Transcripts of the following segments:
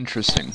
Interesting.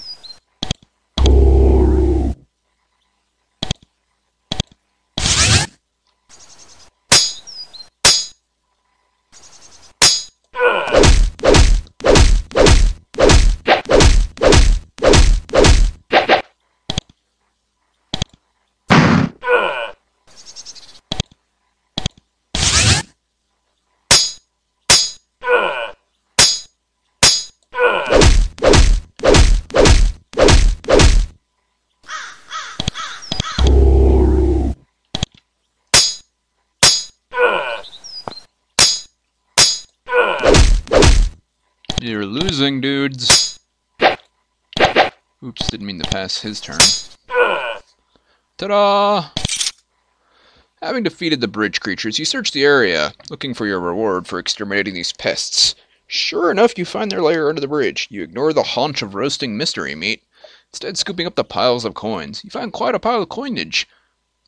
You're losing, dudes. Oops, didn't mean to pass his turn. Ta-da! Having defeated the bridge creatures, you search the area, looking for your reward for exterminating these pests. Sure enough, you find their lair under the bridge. You ignore the haunch of roasting mystery meat, instead scooping up the piles of coins. You find quite a pile of coinage,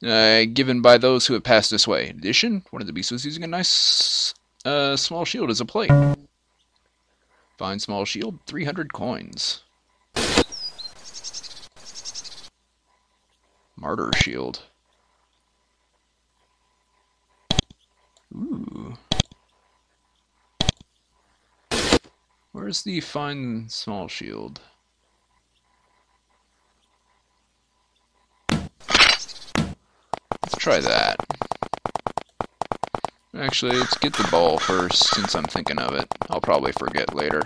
given by those who have passed this way. In addition, one of the beasts was using a nice, small shield as a plate. Find small shield, 300 coins. Martyr shield. Ooh. Where's the find small shield? Let's try that. Actually, let's get the ball first, since I'm thinking of it. I'll probably forget later.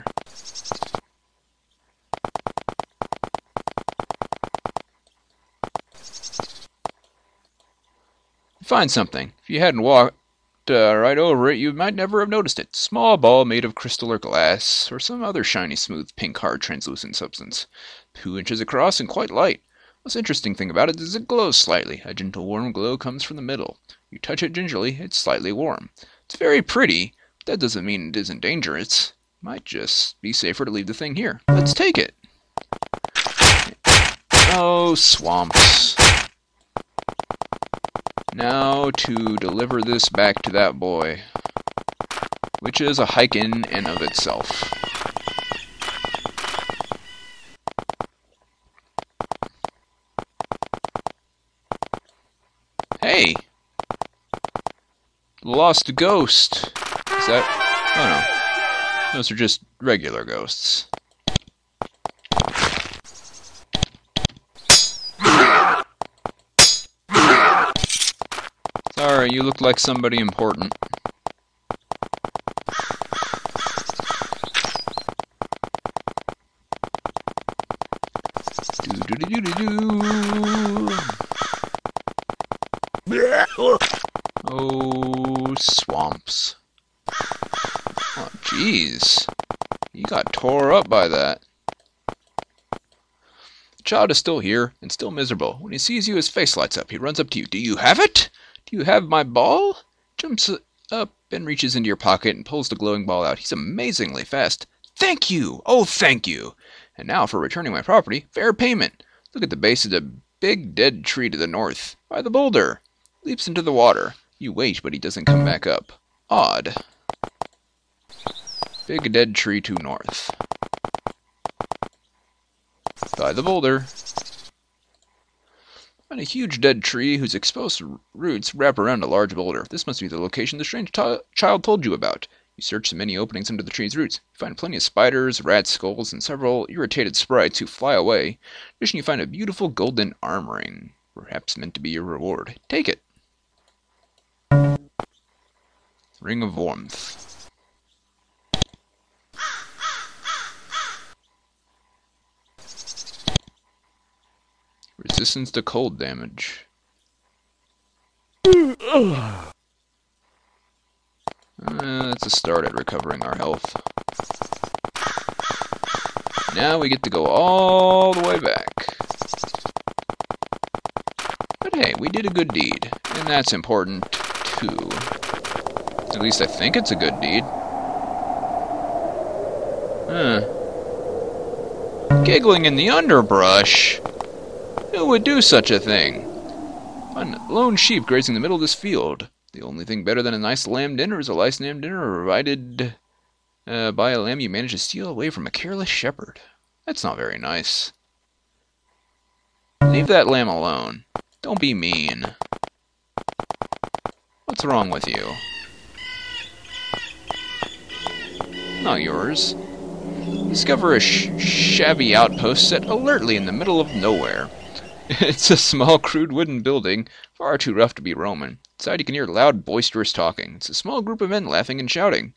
Find something. If you hadn't walked right over it, you might never have noticed it. Small ball made of crystal or glass, or some other shiny, smooth, pink, hard, translucent substance. 2 inches across and quite light. Most interesting thing about it is it glows slightly. A gentle warm glow comes from the middle. You touch it gingerly, it's slightly warm. It's very pretty, but that doesn't mean it isn't dangerous. Might just be safer to leave the thing here. Let's take it. Oh, swamps. Now to deliver this back to that boy, which is a hike in and of itself. Hey! Lost ghost! Is that... oh no. Those are just regular ghosts. Sorry, you look like somebody important. Oh, swamps. Oh, jeez. You got tore up by that. The child is still here, and still miserable. When he sees you, his face lights up. He runs up to you. Do you have it? Do you have my ball? Jumps up and reaches into your pocket and pulls the glowing ball out. He's amazingly fast. Thank you! Oh, thank you! And now for returning my property, fair payment. Look at the base of the big dead tree to the north. By the boulder. Leaps into the water. You wait, but he doesn't come back up. Odd. Big dead tree to north. By the boulder. Find a huge dead tree whose exposed roots wrap around a large boulder. This must be the location the strange child told you about. You search the many openings under the tree's roots. You find plenty of spiders, rat skulls, and several irritated sprites who fly away. In addition, you find a beautiful golden arm ring, perhaps meant to be your reward. Take it. Ring of warmth. Resistance to cold damage. That's a start at recovering our health. Now we get to go all the way back. But hey, we did a good deed, and that's important too. At least I think it's a good deed. Giggling in the underbrush? Who would do such a thing? Find a lone sheep grazing in the middle of this field. The only thing better than a nice lamb dinner is a nice lamb dinner provided by a lamb you manage to steal away from a careless shepherd. That's not very nice. Leave that lamb alone. Don't be mean. What's wrong with you? Not yours. Discover a shabby outpost set alertly in the middle of nowhere. It's a small, crude wooden building, far too rough to be Roman. Inside you can hear loud, boisterous talking. It's a small group of men laughing and shouting.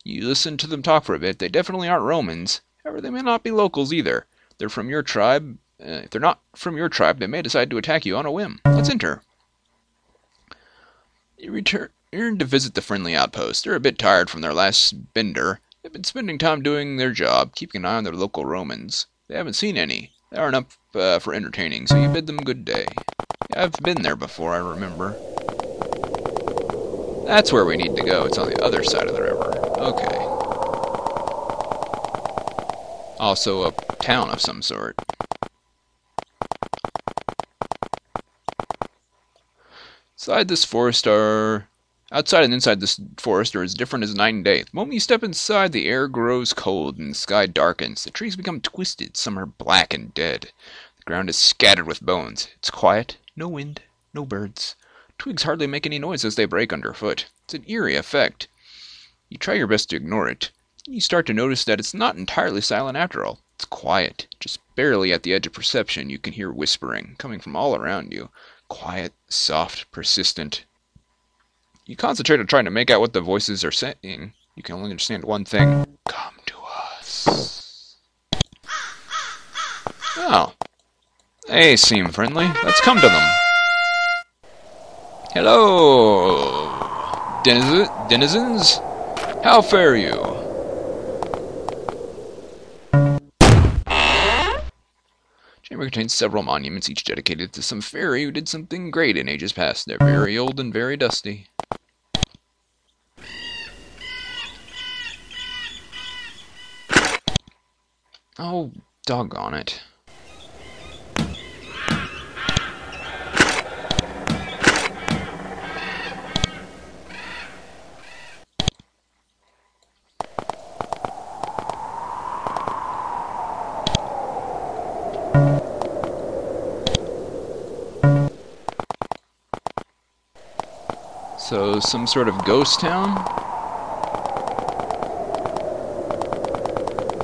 You listen to them talk for a bit. They definitely aren't Romans. However, they may not be locals either. They're from your tribe. If they're not from your tribe, they may decide to attack you on a whim. Let's enter. You return to visit the friendly outpost. They're a bit tired from their last bender. They've been spending time doing their job, keeping an eye on their local Romans. They haven't seen any. They aren't up for entertaining, so you bid them good day. Yeah, I've been there before, I remember. That's where we need to go. It's on the other side of the river. Okay. Also a town of some sort. Outside and inside this forest are as different as night and day. The moment you step inside, the air grows cold and the sky darkens. The trees become twisted. Some are black and dead. The ground is scattered with bones. It's quiet. No wind. No birds. Twigs hardly make any noise as they break underfoot. It's an eerie effect. You try your best to ignore it. You start to notice that it's not entirely silent after all. It's quiet. Just barely at the edge of perception, you can hear whispering coming from all around you. Quiet, soft, persistent. You concentrate on trying to make out what the voices are saying. You can only understand one thing. Come to us. Oh. They seem friendly. Let's come to them. Hello, denizens. How fare you? Chamber contains several monuments, each dedicated to some fairy who did something great in ages past. They're very old and very dusty. Oh, doggone it. So, some sort of ghost town?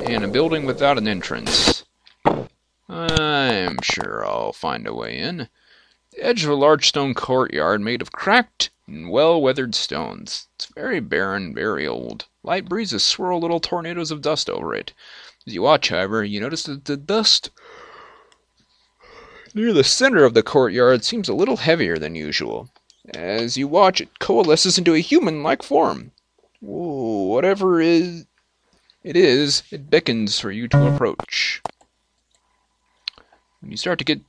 And a building without an entrance. I'm sure I'll find a way in. The edge of a large stone courtyard made of cracked and well-weathered stones. It's very barren, very old. Light breezes swirl little tornadoes of dust over it. As you watch, however, you notice that the dust near the center of the courtyard seems a little heavier than usual. As you watch, it coalesces into a human-like form. Whoa, whatever it is, it beckons for you to approach. When you start to get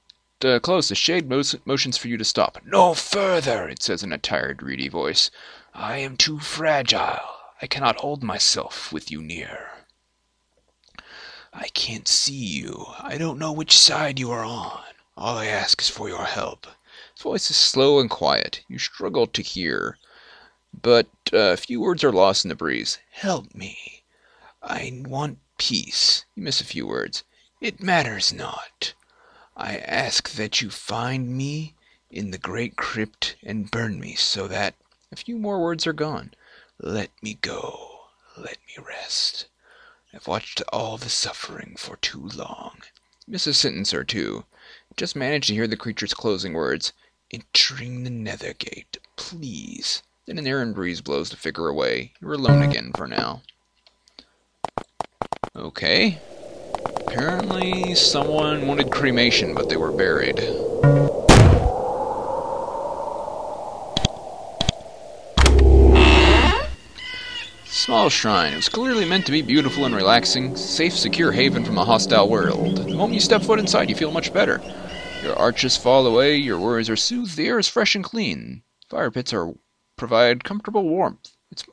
close, the shade motions for you to stop. No further, it says in a tired, reedy voice. I am too fragile. I cannot hold myself with you near. I can't see you. I don't know which side you are on. All I ask is for your help. His voice is slow and quiet. You struggle to hear, but a few words are lost in the breeze. Help me. I want peace. You miss a few words. It matters not. I ask that you find me in the great crypt and burn me so that... A few more words are gone. Let me go. Let me rest. I've watched all the suffering for too long. You miss a sentence or two. Just manage to hear the creature's closing words. Entering the Nethergate, please. Then an errand breeze blows the figure away. You're alone again for now. Okay. Apparently someone wanted cremation, but they were buried. Small shrine. It was clearly meant to be beautiful and relaxing. Safe, secure haven from a hostile world. The moment you step foot inside, you feel much better. Your arches fall away, your worries are soothed, the air is fresh and clean. Fire pits provide comfortable warmth. It's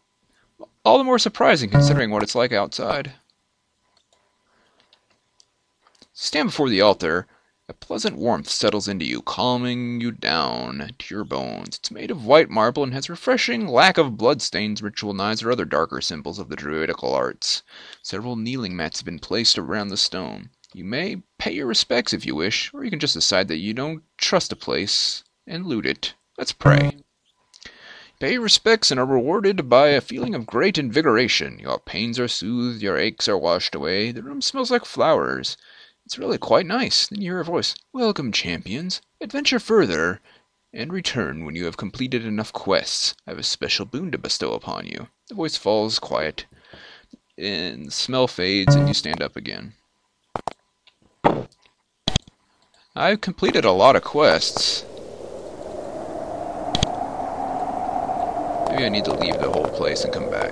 all the more surprising considering what it's like outside. Stand before the altar. A pleasant warmth settles into you, calming you down to your bones. It's made of white marble and has refreshing lack of bloodstains, ritual knives, or other darker symbols of the druidical arts. Several kneeling mats have been placed around the stone. You may pay your respects if you wish, or you can just decide that you don't trust a place and loot it. Let's pray. Pay your respects and are rewarded by a feeling of great invigoration. Your pains are soothed, your aches are washed away. The room smells like flowers. It's really quite nice. Then you hear a voice. Welcome, champions. Adventure further, and return when you have completed enough quests. I have a special boon to bestow upon you. The voice falls quiet, and the smell fades, and you stand up again. I've completed a lot of quests. Maybe I need to leave the whole place and come back.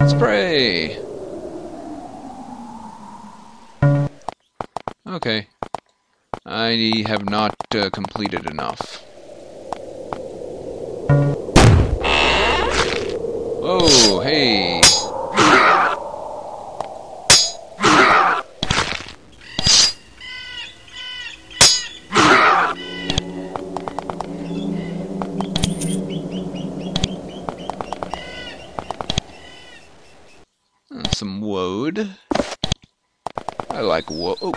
Let's pray! Okay. I have not completed enough. Whoa, hey! Some woad. I like woad. Oh.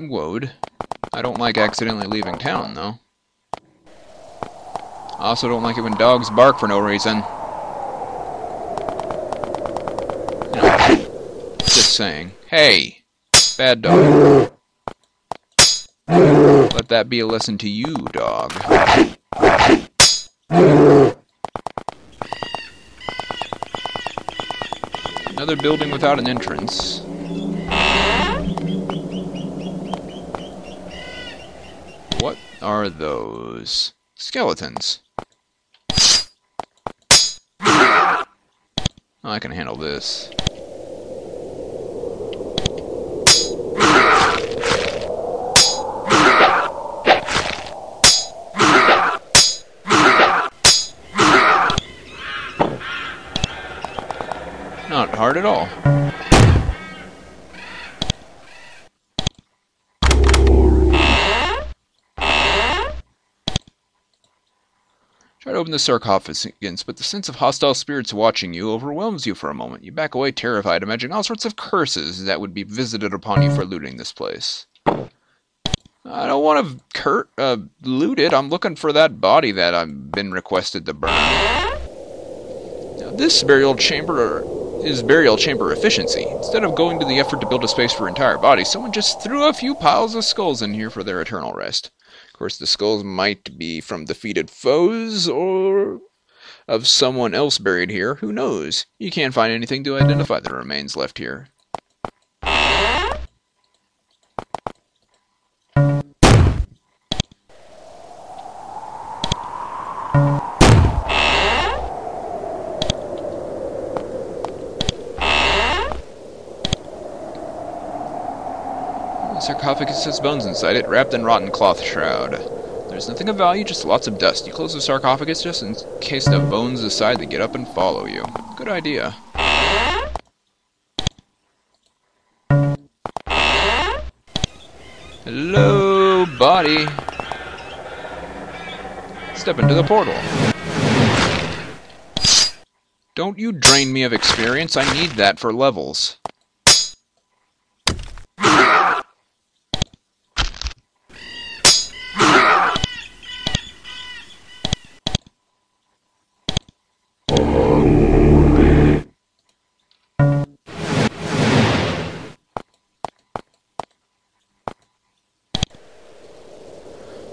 Woad. I don't like accidentally leaving town, though. I also don't like it when dogs bark for no reason. You know, just saying. Hey! Bad dog. Let that be a lesson to you, dog. Another building without an entrance. What are those? Skeletons. Oh, I can handle this. Not hard at all. Try to open the sarcophagus, but the sense of hostile spirits watching you overwhelms you for a moment. You back away terrified, imagining all sorts of curses that would be visited upon you for looting this place. I don't want to loot it. I'm looking for that body that I've been requested to burn. Now, this burial chamber is burial chamber efficiency. Instead of going to the effort to build a space for entire bodies, someone just threw a few piles of skulls in here for their eternal rest. Of course, the skulls might be from defeated foes or of someone else buried here. Who knows? You can't find anything to identify the remains left here. The sarcophagus has bones inside it, wrapped in rotten cloth shroud. There's nothing of value, just lots of dust. You close the sarcophagus just in case the bones decide to get up and follow you. Good idea. Hello, body. Step into the portal. Don't you drain me of experience, I need that for levels.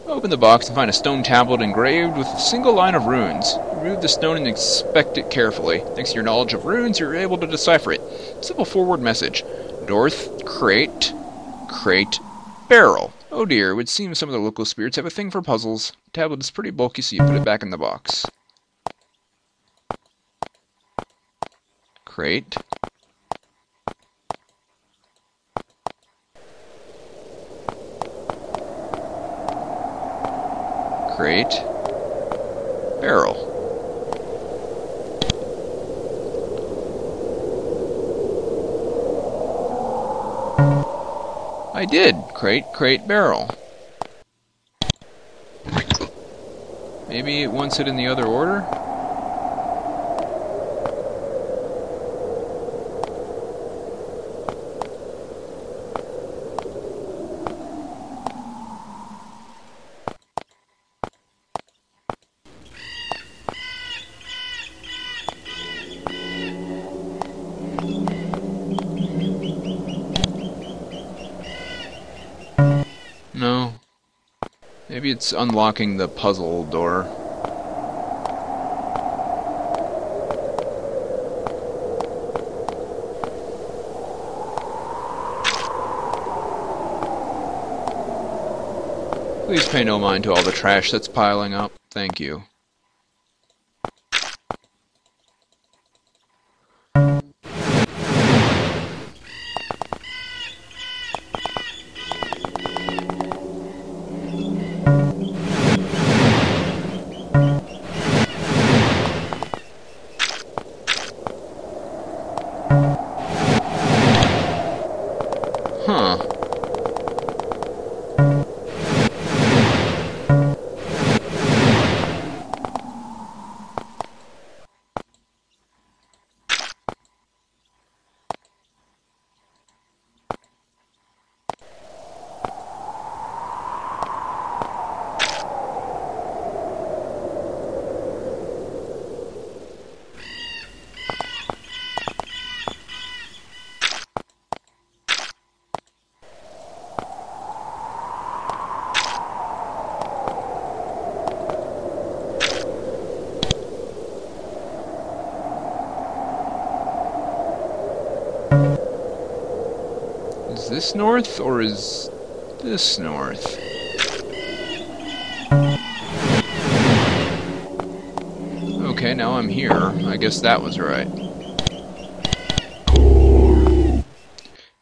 Open the box and find a stone tablet engraved with a single line of runes. Remove the stone and inspect it carefully. Thanks to your knowledge of runes, you're able to decipher it. Simple forward message. Dorth, crate, barrel. Oh dear, it would seem some of the local spirits have a thing for puzzles. The tablet is pretty bulky, so you put it back in the box. Crate. Crate. Barrel. I did. Crate, barrel. Maybe it wants it in the other order? Maybe it's unlocking the puzzle door. Please pay no mind to all the trash that's piling up. Thank you. Huh. Is this north, or is this north? Okay, now I'm here. I guess that was right.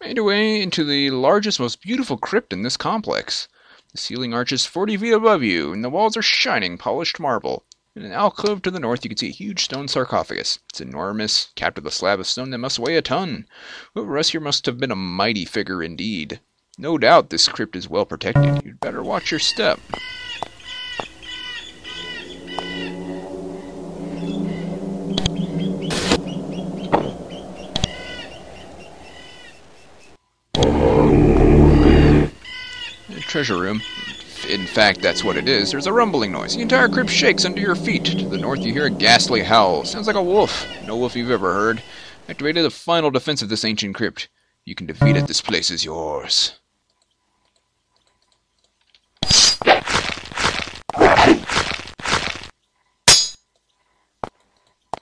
Made our way into the largest, most beautiful crypt in this complex. The ceiling arches 40 feet above you, and the walls are shining, polished marble. In an alcove to the north, you can see a huge stone sarcophagus. It's enormous, capped with a slab of stone that must weigh a ton. Whoever rests here must have been a mighty figure indeed. No doubt this crypt is well protected. You'd better watch your step. Treasure room. In fact, that's what it is. There's a rumbling noise. The entire crypt shakes under your feet. To the north, you hear a ghastly howl. Sounds like a wolf. No wolf you've ever heard. Activated the final defense of this ancient crypt. You can defeat it. This place is yours.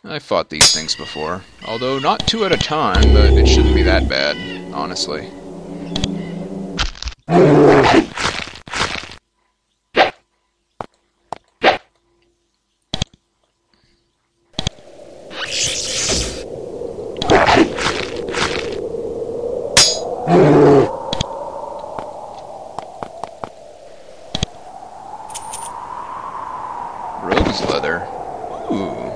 I fought these things before. Although not 2 at a time, but it shouldn't be that bad, honestly. Rogue's leather. Ooh.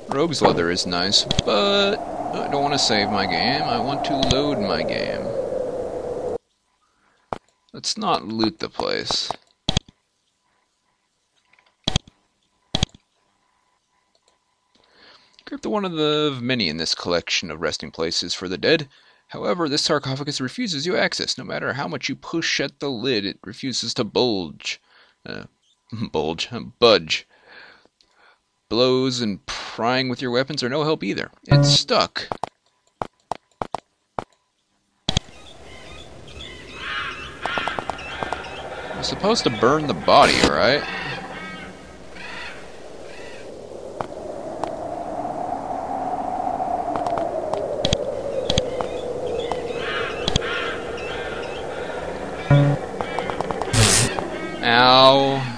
Rogue's leather is nice, but I don't want to save my game. I want to load my game. Let's not loot the place. Crypt one of the many in this collection of resting places for the dead. However, this sarcophagus refuses you access. No matter how much you push at the lid, it refuses to budge. Blows and prying with your weapons are no help either. It's stuck. You're supposed to burn the body, right? Ow.